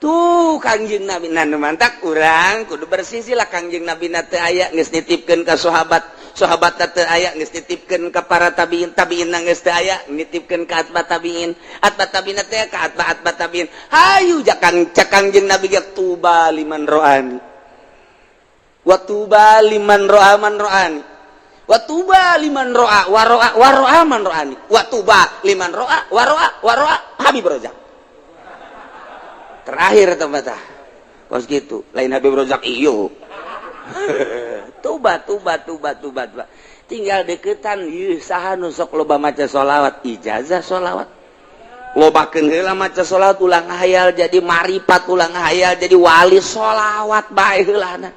tuh Kangjeng Nabi mantak urang kudu bersisilah Kangjeng Nabi teu aya geus nitipkeun ka sahabat teu aya geus nitipkeun ka para tabiin geus teu aya nitipkeun ka atba tabiin teh ka atba tabiin hayu cak Kangjeng Nabi ge tuba liman ro'ani wa tuba liman ro'a man ro'ani wa tuba liman ro'a wa ro'a man ro'ani wa tuba liman ro'a wa ro'a Habib Rozak terakhir tempat kos gitu lain Habib Rozak iyo tuba tinggal deketan ieu saha nu sok loba maca sholawat ijazah sholawat lobakeun heula maca sholawat ulang hayal jadi marifat ulang hayal jadi wali sholawat bae heulana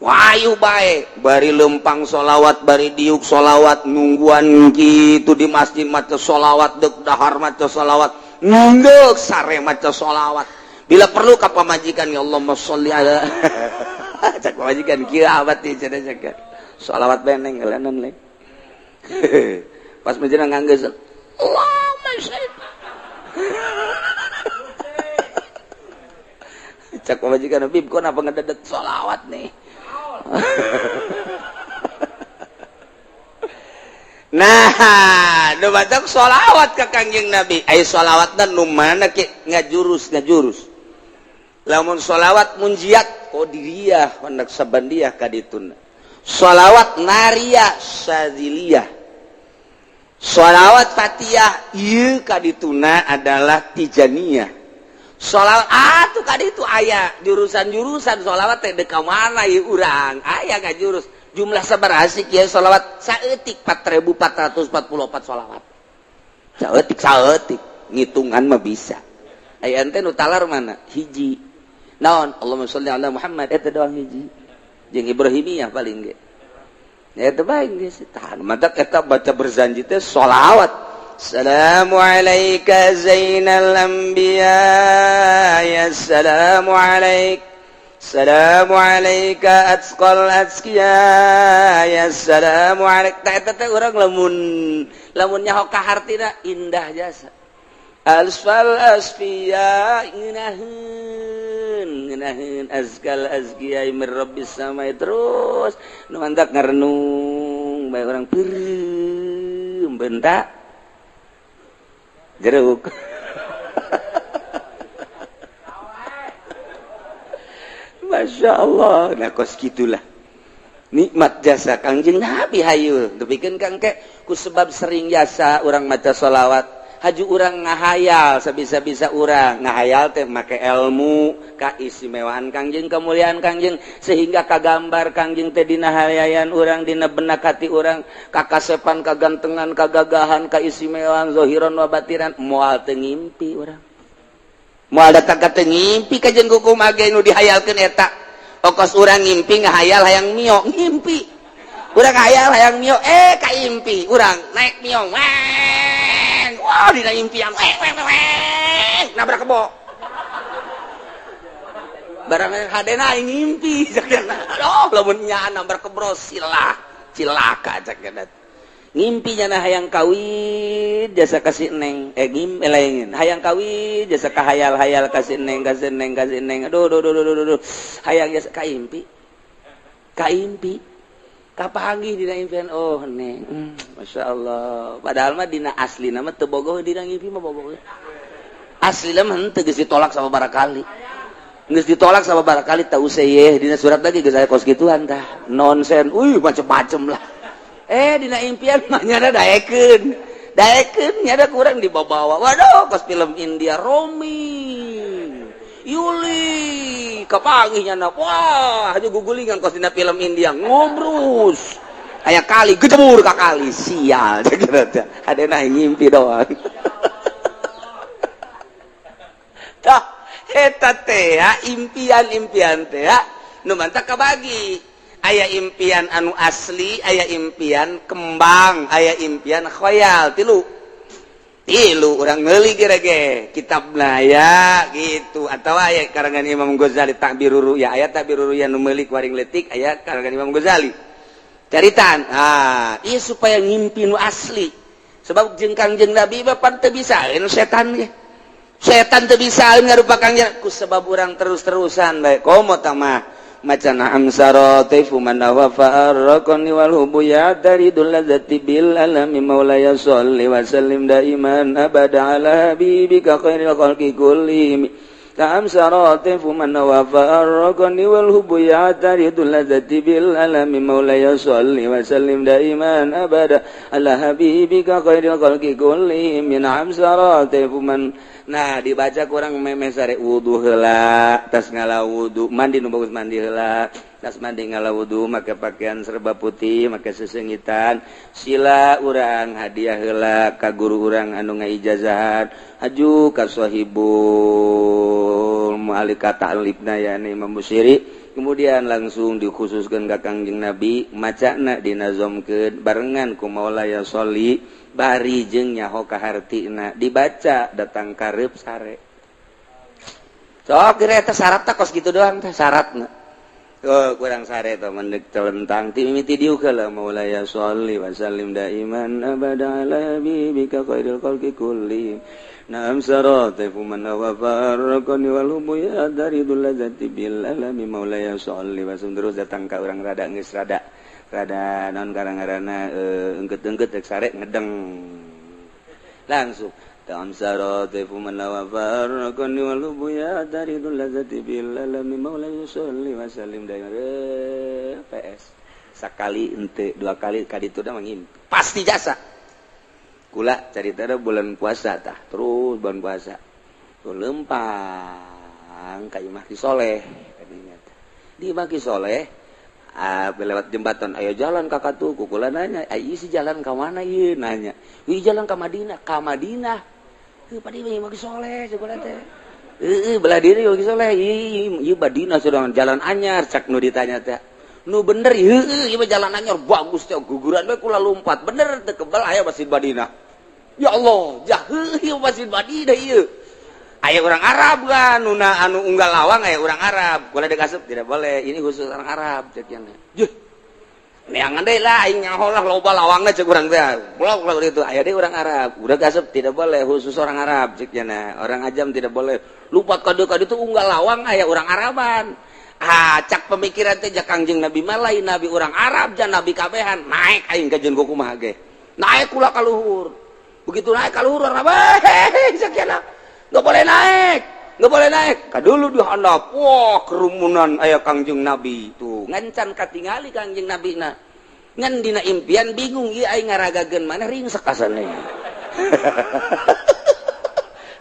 wayu bae bari lempang sholawat bari diuk sholawat nungguan gitu di masjid maca sholawat deuk dahar maca sholawat ngeuk sare maca sholawat bila perlu ka pamajikan ya Allahumma sholli ala cak pamajikan kieu abad teh cenah cak sholawat beneng ngelanan le pas menjeuna nganggeus Allahumma sholli cak pamajikan Habib kok napa ngededet sholawat nih nah nu batok sholawat ka Kangjeng Nabi ai sholawatna nu mana ke ngajurus lamun sholawat munjiat qadiriyah hendak sabandiyah ka dituna sholawat nariyah syadziliyah sholawat fatihah ieu ka dituna adalah tijaniyah sholawat atuh ka ditu aya jurusan-jurusan sholawat teh deka mana ieu urang aya ngajurus jumlah sabaraha sih kieu sholawat saeutik 4444 sholawat saeutik ngitungan mah bisa aya ente nu talar mana hiji naon Allahumma sholli ala Muhammad eta doang hiji jeung Ibrahimiyah paling ge eta bae geus tahan madak eta baca berzanji teh sholawat Assalamu alayka zainal anbiya ya assalamu alayka Assalamu alayka atqal azkiya ya assalamu alayka eta teh urang lamun nyaho ka hartina indah jasa alfal asfiya ngeunaheun azkal azkiya min rabbis samai terus nu mantak ngarenung bae urang peureum bentak jeruk Masya Allah nah kos gitulah nikmat jasa Kangjeng Nabi hayu depikeun Kang ke ku sebab sering jasa urang maca sholawat haju urang ngahayal sabisa-bisa urang ngahayal teh make ilmu kaistimewaan Kangjeng kemuliaan Kangjeng sehingga kagambar Kangjeng teh dina hayayan urang dina benak hati urang kakasepan kagantengan kagagahan kaistimewaan zahiran wa batiran moal teu ngimpi urang moal datang ka teu ngimpi ka jeung kuku mage nu dihayalkeun eta okos urang ngimpi ngahayal hayang mio ngimpi urang ngahayal hayang mio kaimpi urang naik mio wah dina impian nabrak kebo barang hadena ngimpi aduh lamun nya nabrak kebro cilaka cak gadat ngimpinya nah hayang kawin jasa kasih neng ngim hayang kawin jasa kahayal-hayal kasih neng aduh hayang jasa kaimpi kapanggih dina impian oh neng Masya Allah padahal mah dina asli nama teu bogoh dina ngimpi mah bogoh asli mah henteu geus ditolak sama barakali geus ditolak sama barakali teu seueuh dina surat lagi geus aya kos gituan tah nonsen macem-macem lah dina impian mah nyada daekeun nyada kurang dibawa waduh kos film India Romi Yuli kapanggihnya na wah hanya gugulingan kos dina film India ngobrus aya kali gejemur ka kali sial hadena ngimpi doang tah eta teh impian teh nu mantap kabagi aya impian anu asli aya impian kembang aya impian khoyal tilu urang ngeuli gerege kitabna ya gitu atau aya karangan Imam Ghazali Ta'birur Ru'ya aya Ta'birur Ru'ya nu meulik waring leutik aya karangan Imam Ghazali caritan ieu supaya ngimpi nu asli sebab jeung Kangjeng Nabi bapan teu bisa anu setan ge setan teu bisa ngarupakan ku sebab urang terus-terusan bae komo tamah macan amsarati fuman wa farqani wal hubuyat daridul ladzati bil alami maulaya sholli wa sallim daiman abada ala habibika khairil khalqi kullihim amsarati fuman wa farqani wal hubuyat daridul ladzati bil alami maulaya sholli wa sallim daiman abada ala habibika khairil khalqi kullihim min amsarati fuman. Nah dibaca kurang meme sare wudu heula tas ngala wudu mandi nu bagus mandi heula tas mandi ngala wudu make pakaian serba putih make sesengitan sila urang hadiah heula ka guru urang anu ngaijazahan haju ka sahibul mualika ta'libna yani Imam Busiri kemudian langsung dikhususkeun ka Kangjeng Nabi macana dinazomkeun barengan ku Maulaya Sholli bari jeung nyaho kahartina dibaca datang kareup sare sok kira eta syarat teh kos kitu doang teh syaratna kurang sare teh mendek telentang ti mimiti dieu heula maulaya sholli wa sallim daiman abada ala habibika khairil khalqi kullihim na'am sarata fuman wa farqani wal hubuyat daridul ladzati bil alami maulaya sholli wa sallim terus datang ka urang rada geus rada non karang-karana engket-engket rek sare ngedeng langsung tam sarate fuman wa farqani wal hubuyat daridul ladzati bil alami maulaya sholli wa sallim daiman PS sakali ente dua kali kaditu da mangin pasti jasa kula caritana bulan puasa tah terus bulan puasa tuh lempang ka Imah Ki Soleh kadinya di Imah Ki Soleh lewat jembatan ayo jalan kakak tuh kukula nanya ayo si jalan ke mana ieu nanya wi jalan ke Madinah padi Imah Ki Soleh sebelah teh belah diri Imah Ki Soleh ieu Madinah sudah jalan anyar cak nu ditanya teh nu bener ieu jalan anyar bagus teh guguran we kula lompat bener teu kebal aya Masjid Madinah ya Allah jah ieu Masjid Madinah ieu aya orang Arab kan anu unggal lawang aya orang Arab boleh dikasep tidak boleh ini khusus orang Arab cek yang juh neangan deui lah aing nyaho lah loba lawangna cek urang teh pulau itu aya deui orang Arab udah kasep tidak boleh khusus orang Arab cek cenah orang ajam tidak boleh lupa kade-kade itu unggal lawang aya orang Araban cak pemikiran teh jak Kangjeng Nabi malai nabi orang Arab jan nabi kabehan naik aing ka jeung kumaha ge naik kula ka luhur begitu naik ka luhur urang cek cenah nggak boleh naik kadulu dihandap wah kerumunan aya Kangjeng Nabi tuh ngancan katingali Kangjeng Nabi na ngan dina impian bingung ieu aing ngaragageun mana ringsek asana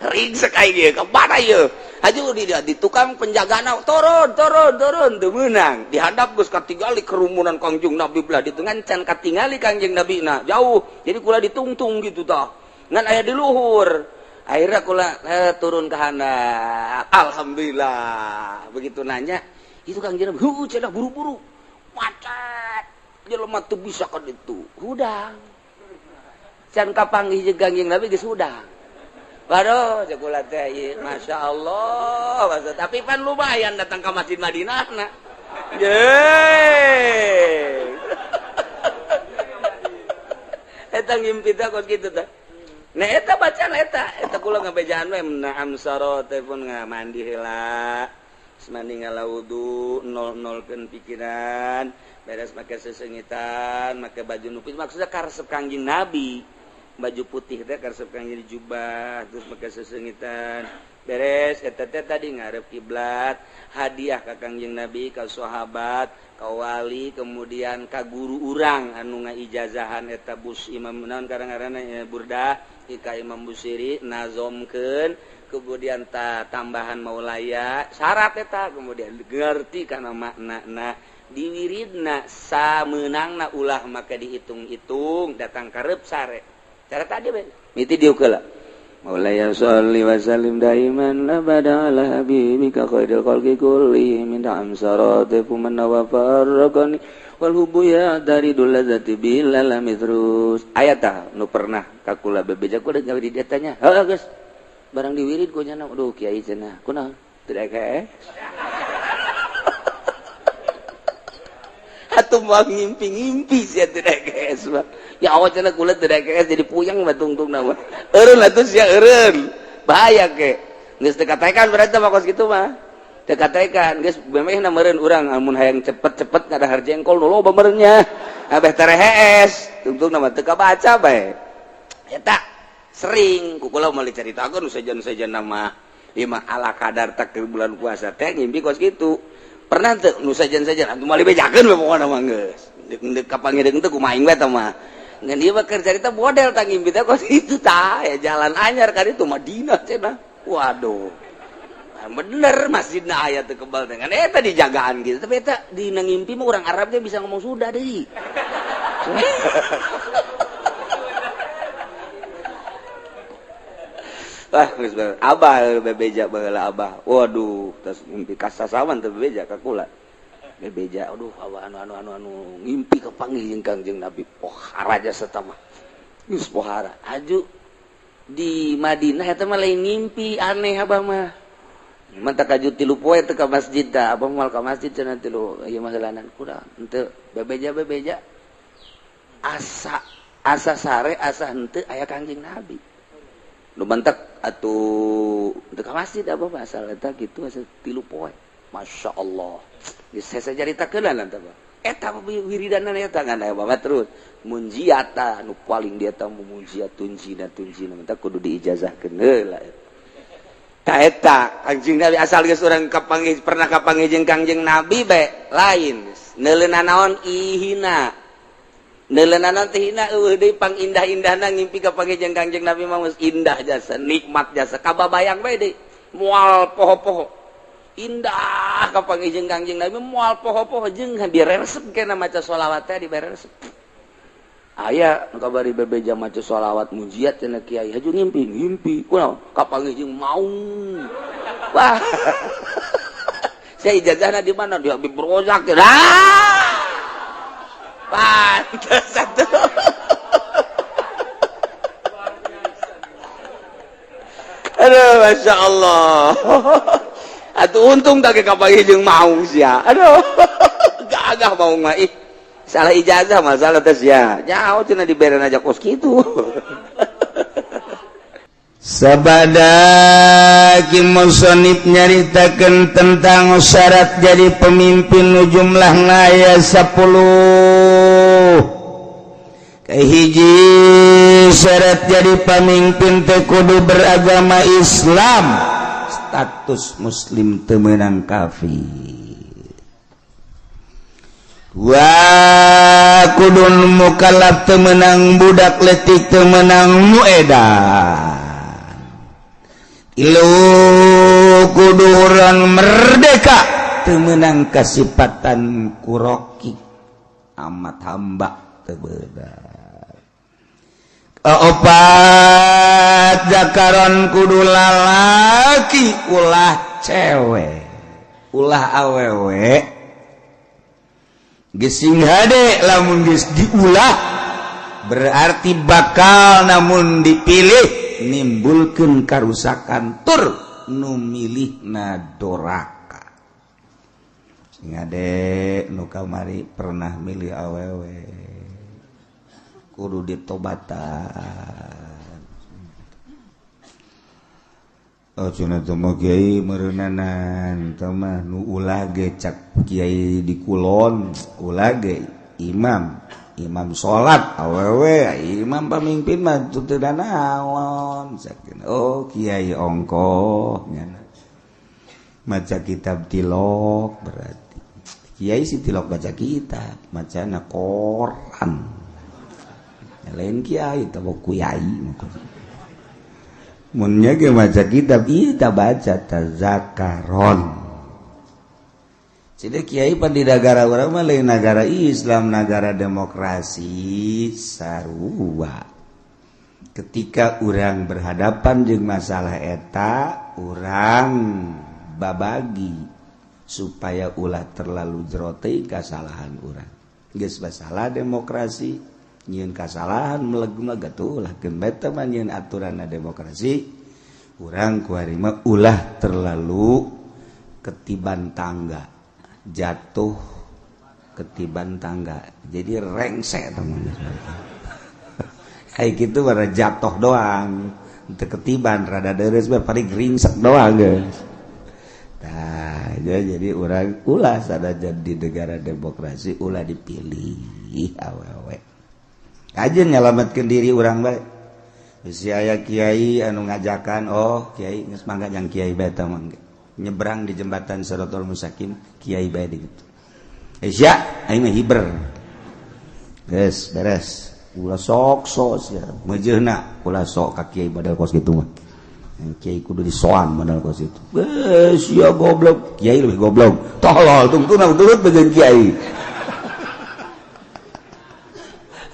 ringsek aing ka mana ieu haju di tukang penjagana turun teu meunang dihandap geus katingali kerumunan Kangjeng Nabi belah ditu ngancan katingali Kangjeng Nabi na jauh jadi kula ditungtung gitu tah ngan aya di luhur akhirnya kula turun ke handap alhamdulillah begitu nanya itu Kangjeng Nabi cenah buru-buru macet jelema teu bisa ka ditu hudang can kapanggih jeung Kangjeng Nabi geus hudang waduh cek kula teh masyaallah tapi pan lumayan datang ke Masjid Madinah na yeay eta ngimpi teh kos kitu teh nah eta bacaan eta kula ngabejaan we naam sarate pun mandi heula mandi ngala wudu nol-nolkeun pikiran beres make sesengitan make baju nupis maksudnya karesep Kangjeng Nabi baju putih teh karesep Kangjeng jubah terus make sesengitan beres eta teh tadi ngarep kiblat hadiah ka Kangjeng Nabi ka sahabat ka wali kemudian ka guru urang anu ngaijazahan eta bus imam naon karang-karana Burdah ka Imam Busiri nazomkeun kemudian tambahan maulaya syarat eta kemudian ngerti kana maknana diwiridna sameunangna ulah maka dihitung-hitung datang kareup sare cara tadi we miti dieu heula maulaya sholli wa sallim daiman abada ala habibika khairil khalqi kullihim min amsarati fuman wa farqani wal hubuya dari dulazati bil alami terus aya tah nu pernah ka kula bebeja ku da di datanya heuh geus barang diwirid ku nya aduh kiai cenah kunaon teu daek atuh mah ngimpi-ngimpi sia teu daek mah ya awak cenah kula teu daek jadi puyeng mah tungtungna mah eureun atuh sia eureun bahaya ke geus teu katekan berarti mah kos kitu mah. Teu katekan geus memehna meureun urang amun hayang cepet-cepet ngadahar jengkol nu loba meureunnya. Abeh teh hees, tungtungna mah teu kabaca bae. Eta sering kukula meuli caritakeun nu sajan-sajanna mah ieu mah ala kadar takdir bulan puasa teh ngimpi kos kitu. Pernah teu nu sajan-sajan atuh meuli bejakeun we pokona mah geus. Deuk kapangideung teh kumaha we tah mah. Ngan ieu mah keur carita model tah ngimpi teh kos kitu tah ya jalan anyar ka ditu Madinah cenah. Waduh. Bener masjidna aya teu kebal teh. Kan eta dijagaan gitu. Tapi eta dina ngimpi mah urang Arab ge bisa ngomong Sunda deui. Wah, geus abah bebeja baheula abah. Waduh, tos ngimpi ka sasawan teu bebeja ka kula. Bebeja, aduh abah anu ngimpi kapanggih jeung Kangjeng Nabi. Pohara jasa eta mah. Geus pohara. Aju di Madinah eta mah lain ngimpi aneh abah mah. Manta kaju 3 poe teh ka masjid tah. Abah moal ka masjid cenah 3 ieu mah heulanan kurang. Henteu bebeja. Asa sare asa henteu aya Kangjeng Nabi. Nu mantak atuh teu ka masjid abah mah asal eta kitu asa 3 poe. Masya Allah. Geus saya caritakeun tah Pak. Eta wiridanna eta ngan aya Bapak terus. Munjiata nu paling dia tah munjiat tunjina mah kudu diijazahkeun heula. Ta eta Kangjeng Nabi asal geus urang kapanggih pernah kapanggih jeung Kangjeng Nabi bae lain. Neuleunan naon ihina. Neuleunan naon teh hina eueuh deui pangindah-indahna ngimpi kapanggih jeung Kangjeng Nabi mah geus indah jasa, nikmat jasa. Kababayang bae deui. Moal poho-poho. Indah kapanggih jeung Kangjeng Nabi moal poho-poho jeung diresep keneh maca sholawat teh diberesep. Aya nu kabari bebeja maca sholawat mujiat cenah Kiai haju ngimpi kunaon kapanggih jeung maung. Wah. Saya ijazahna di mana? Di Habib Rozak. Pantes atuh. Aduh, Masya Allah. Atuh untung tak kapanggih jeung maung sia. Aduh. Gagah maung mah ih. Salah ijazah masalah tes ya. Nyaho cenah diberen aja kos kitu. Sabada ki musannif nyaritakeun tentang syarat jadi pemimpin nu jumlahna aya 10. Kahiji syarat jadi pemimpin teh kudu beragama Islam, status muslim teu meunang kafir. Kudu mukallaf teu meunang budak leutik teu meunang nu edan. Kudu urang merdeka teu meunang kasipatan kuroki amat hamba teu beunang. Opat zakaron kudu lalaki ulah cewek ulah awewe. Gesing hade lamun geus diulah berarti bakal namun dipilih nimbulkeun karusakan tur nu milihna doraka. Sing hade nu kamari pernah milih awewe kudu ditobatan. Oh cenah teh mah Kiai meureunanan teh mah nu ulah ge cak Kiai di Kulon ulah ge imam salat awewe imam pamimpin mah teu naon sakeun. Oh Kiai ongkoh nyana maca kitab tilok berarti Kiai si tilok baca kitab macana Quran lain Kiai teh Kiai munnya ge maca kitab kita baca tazakaron. Jadi Kiai pan di negara urang mah lain negara Islam, negara demokrasi sarua. Ketika urang berhadapan jeung masalah eta, urang babagi supaya ulah terlalu jero teuing kasalahan urang. Geus masalah demokrasi nyeun kasalahan meleg-meleg atuh ulah keun beta mah nyeun aturanna demokrasi urang kuari mah ulah terlalu ketiban tangga jatuh ketiban tangga jadi rengse teman kayak gitu bara jatuh doang teu ketiban rada deres bae paling ringsek doang geus. Nah, jadi urang ulah sadajan di negara demokrasi ulah dipilih awewe. Kajen nyalametkeun diri urang bae. Si aya kiai anu ngajakan, oh kiai geus mangga jang kiai bae tah mangga. Nyebrang di jembatan Shiratal Mustaqim kiai bae dikitu. Sia, aing mah hiber. Geus beres. Ulah sok sia. Mejeuna ulah sok ka kiai badal kos kitu mah. Kiai kudu disoan badal kos itu. Sia goblok, kiai lebih goblok. Tolol tungtuna turut begeun kiai.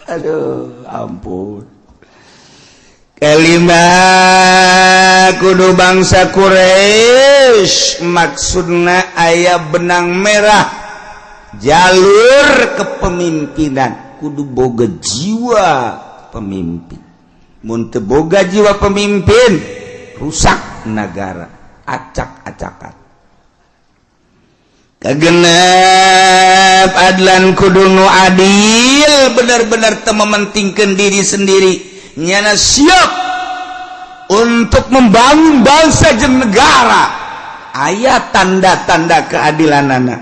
Aduh, ampun. Kelima kudu bangsa Quraisy maksudna aya benang merah jalur kepemimpinan kudu boga jiwa pemimpin. Mun teu boga jiwa pemimpin rusak negara, acak-acakan. Kagenep adlan kudu nu adil, benar-benar teu mementingkeun diri sendiri, nyana siap untuk membangun bangsa jeung negara. Aya tanda-tanda keadilanana.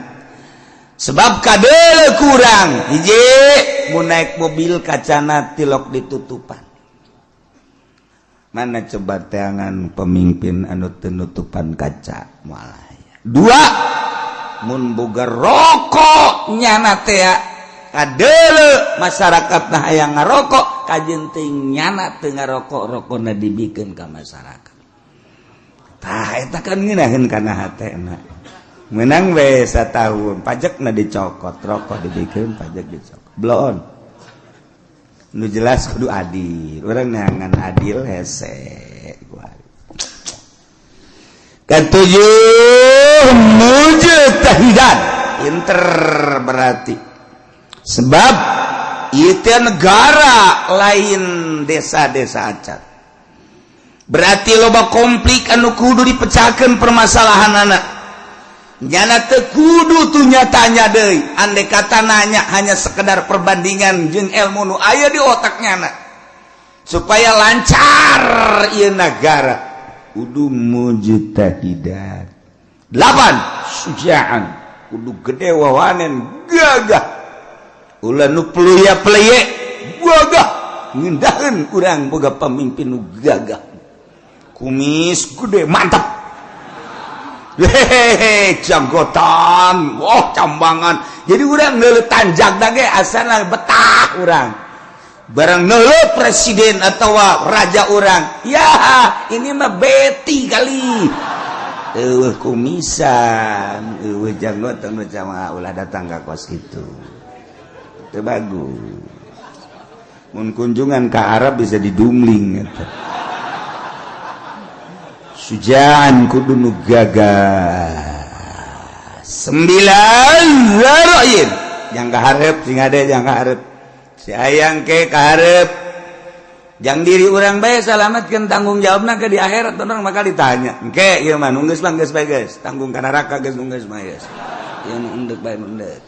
Sebab kadele kurang hiji mun naik mobil kacana tilok ditutupan. Mana coba teangan pemimpin anu teu nutupan kaca malah. Dua, mun boga rokok nyana teh kadele masyarakat nah aya ngarokok kajen teuing nyana teu ngarokok rokona dibikeun ka masyarakat. Tah eta kan ngeunaheun kana hatena. Menang we satahun pajakna dicokot, rokok dibikeun pajak dicokot. Bloon. Nu jelas kudu adil. Urang neangan adil hese. Ketujuh mujtahidan. Pinter berarti. Sebab itu negara lain desa-desa acat. Berarti loba konflik anu kudu dipecahkeun permasalahan anak. Nyana teu kudu tuh nyatanya deui, andai kata nanya hanya sekedar perbandingan jeung ilmu nu aya di otak nyana. Supaya lancar ieu negara kudu mujtahidan. 8 sujaan, kudu gede wawanen gagah. Ulah nu peleuya-peleye gagah, ngindaheun urang boga pamimpin nu gagah. Kumis gede mantap. Hehehe, janggotan, wah cambangan. Jadi urang neuleuh tanjak ge asana betah urang. Barang neuleuh presiden atau raja urang, ya ini mah beti kali. Eueuh kumisan, eueuh janggotan nu jamaah ulah datang ka kos kitu. Teu bagus. Mun kunjungan ka Arab bisa didungling eta. Sujaan kudu nu gagah. 9 zaroin yang kaharep sing ade yang kaharep si ayang ke kaharep jang diri urang bae salametkeun tanggung jawabna ke di akhirat orang bakal ditanya engke ieu mah nu geus mah geus bae geus tanggung ka neraka geus nu geus mah geus ieu nu endek bae nu endek.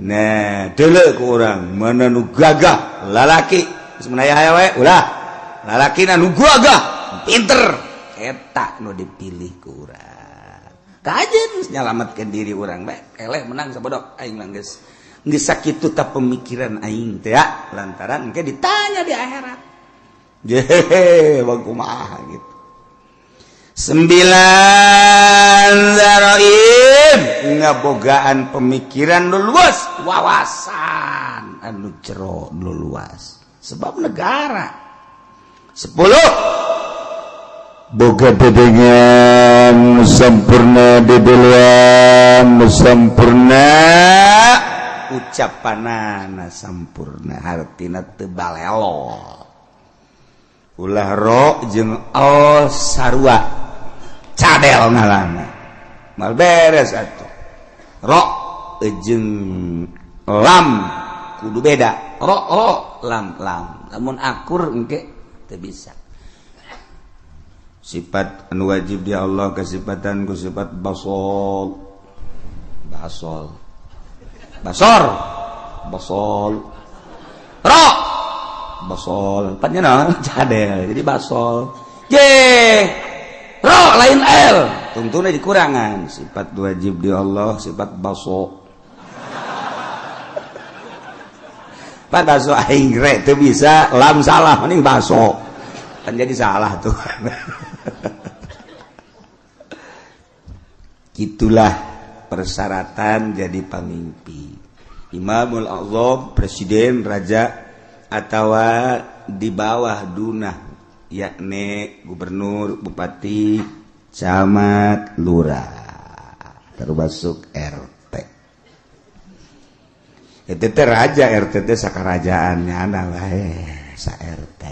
Nah deuleu ku urang mana nu gagah lalaki geus mun aya we ulah lalakina nu gagah pinter eta nu dipilih ku urang. Kajen geus nyalametkeun diri urang bae eleh menang sabodok aing mah geus sakitu ta pemikiran aing teh ya lantaran engke ditanya di akhirat. Jehe kumaha gitu. 9 zaraib ngabogaan pemikiran nu luas, wawasan anu jero nu luas sebab negara. 10 boga dedengan sempurna dedeluan sempurna ucapanana sampurna hartina teu balelo ulah ro jeung al sarua cadel ngaranna mal beres atuh ro jeung lam kudu beda ro lam lamun akur engke teu bisa. Sifat anu wajib di Allah kesifatan ku sifat basol ro basol pannya naon cadel jadi basol J ro lain L tungtuna dikurangan sifat wajib di Allah sifat baso pan baso aing re teu bisa lam salah mending baso kan jadi salah tuh gitulah persyaratan jadi pemimpin imamul azam presiden raja atau di bawah dunah yakni gubernur bupati camat lurah termasuk RT itu teh raja RT teh sakarajaannya anak wae sa RT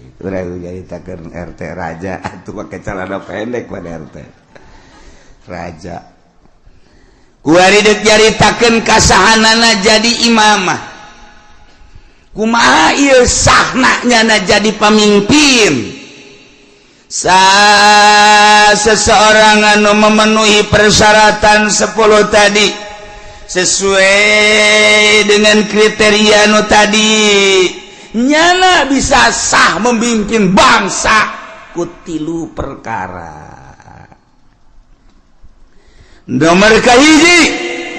itu jadi takeun RT raja atuh pakai celana pendek pada RT raja kuari deuk nyaritakeun kasahanana jadi imamah kumaha ieu sahna nyana jadi pemimpin seseorang anu memenuhi persyaratan 10 tadi sesuai dengan kriteria anu tadi nyana bisa sah memimpin bangsa ku 3 perkara nomor kahiji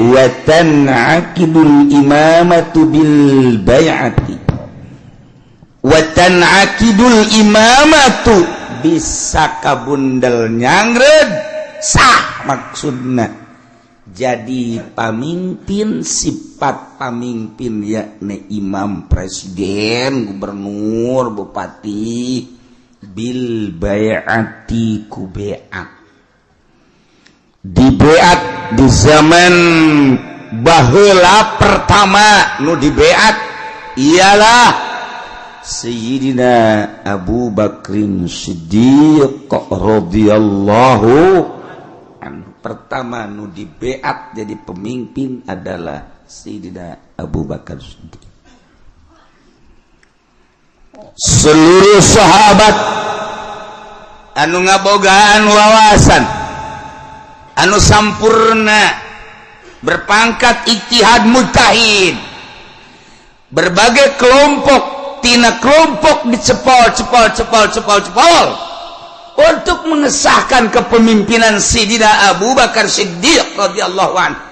wa tan'aqidul imamatu bil bai'ati wa tan'aqidul imamatu bisa kabundel nyangred sah maksudna jadi pamimpin sifat pamimpin yakni imam presiden gubernur bupati bil bai'ati ku bai'at di beat di zaman baheula pertama nu di beat ialah Sayyidina Abu Bakrin Siddiq radhiyallahu anhu. Pertama nu di beat jadi pemimpin adalah Sayyidina Abu Bakar Siddiq. Seluruh sahabat anu ngabogaan wawasan anu sampurna berpangkat ijtihad mujtahid berbagai kelompok tina kelompok dicepol untuk mengesahkan kepemimpinan Sayyidina Abu Bakar Siddiq radhiyallahu anhu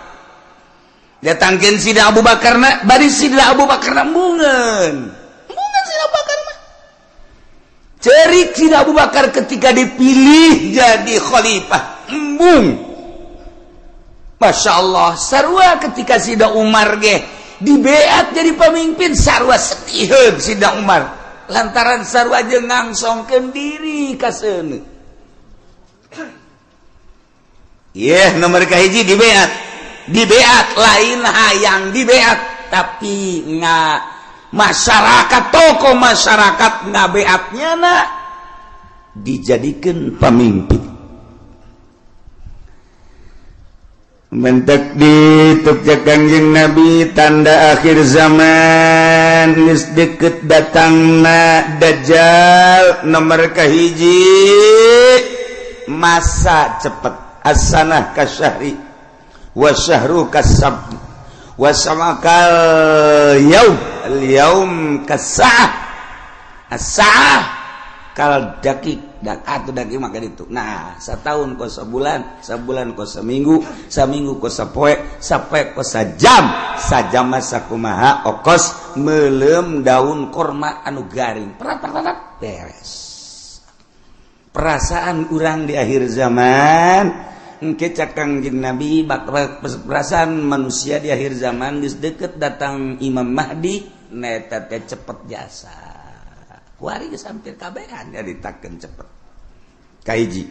datangkeun Sayyidina Abu Bakar bari Sayyidina Abu Bakar mungeun Sayyidina Abu Bakar mah cerik Sayyidina Abu Bakar ketika dipilih jadi khalifah embung Masya Allah sarua ketika Sida Umar ge di beat jadi pemimpin sarua sediheuh Sida Umar lantaran sarua jeung ngangsongkeun diri ka seuneu nomor kahiji di beat lain hayang di beat tapi masyarakat tokoh masyarakat ngabeatnya dijadikan pemimpin mentek dituk Kangjeng Nabi tanda akhir zaman geus deukeut datangna dajjal nomor kahiji masa cepet as-sanah kasyahri wa syahru kasab wa samakal yaum kasah as-saah kal dakik atau daki maka itu nah setahun ko sebulan ko seminggu ko sapoe ko sajam masa kumaha okos melem daun korma anu garing perat beres perasaan urang di akhir zaman engke Kangjeng Nabi perasaan manusia di akhir zaman geus deukeut datang Imam Mahdi neta teh cepet jasa kuari geus hampir kabehan ya ditakeun cepet kahiji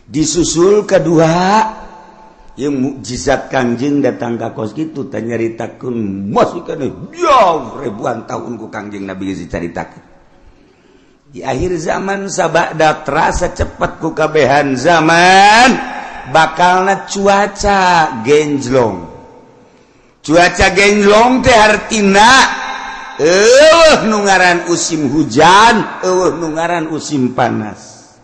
disusul kedua yang mukjizat Kangjeng datang ka kos kitu teh nyaritakeun masih kana jauh ribuan tahun ku Kangjeng Nabi geus dicaritakeun di akhir zaman sabada terasa cepet ku kabehan zaman bakalna cuaca genjlong teh artina nu ngaran usim hujan nu ngaran usim panas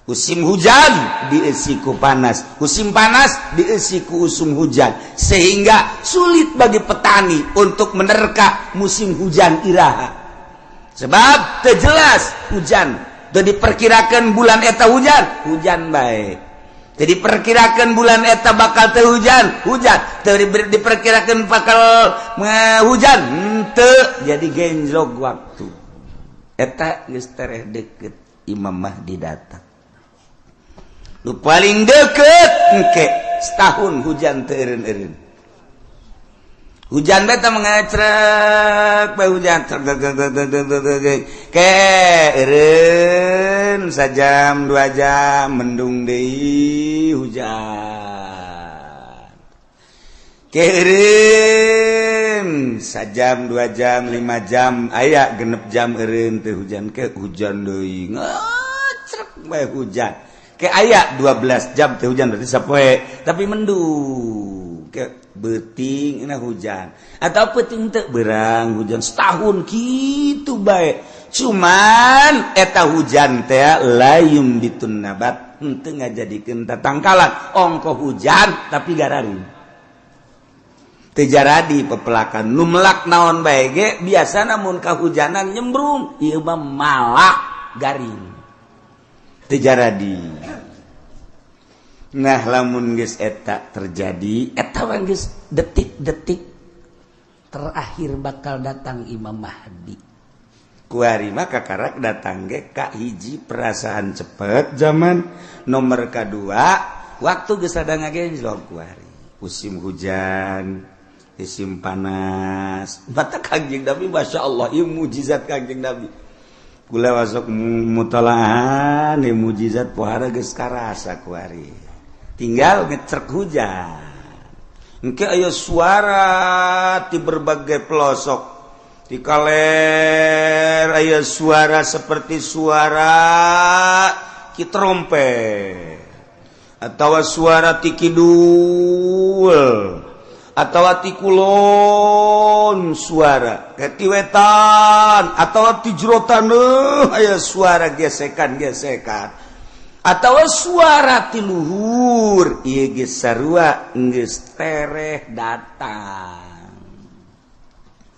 musim hujan diisiku panas, musim panas diisiku usum hujan, sehingga sulit bagi petani untuk menerka musim hujan iraha. Sebab terjelas hujan, teu diperkirakan bulan eta hujan baik. Teu diperkirakan bulan eta bakal teu hujan, teu diperkirakan bakal hujan, teu jadi genjlog waktu. Eta geus tereh deukeut Imam Mahdi datang. Nu paling deket engke setahun hujan teu eureun-eureun. Hujan beta mengacrek bae hujan ke eureun sajam 2 jam mendung deui hujan. Ke eureun sajam 2 jam 5 jam aya genep jam eureun teu hujan ke hujan deui ngacrek bae hujan. Kayak aya 12 jam teh hujan berarti sapoe tapi mendung kayak beuting na hujan atau peuting teu berang hujan setahun kitu bae cuman eta hujan teh layum bitun nabat henteu ngajadikeun tatangkalan ongko hujan tapi gararing teu jaradi pepelakan nu melak naon bae ge biasana mun kahujanan nyembrung ieu mah malak garing teu jaradi. Nah lamun geus eta terjadi eta geus detik-detik terakhir bakal datang Imam Mahdi. Kuari mah kakarak datang ge ka hiji perasaan cepet zaman, nomor kadua waktu geus ada ngagenjlog kuari. Musim hujan, musim panas. Mata Kangjeng Nabi masyaallah ieu mujizat Kangjeng Nabi. Kula wasok mutalahan ni mujizat pohara geus karasa kuari. Tinggal ngecerk hujan. Engke aya suara di berbagai pelosok. Di kaler aya suara seperti suara ki trompet atawa suara ti kidul atawa ti kulon suara ti wetan atawa ti jerotan aya suara gesekan atawa suara ti luhur ieu ge sarua geus tereh datang.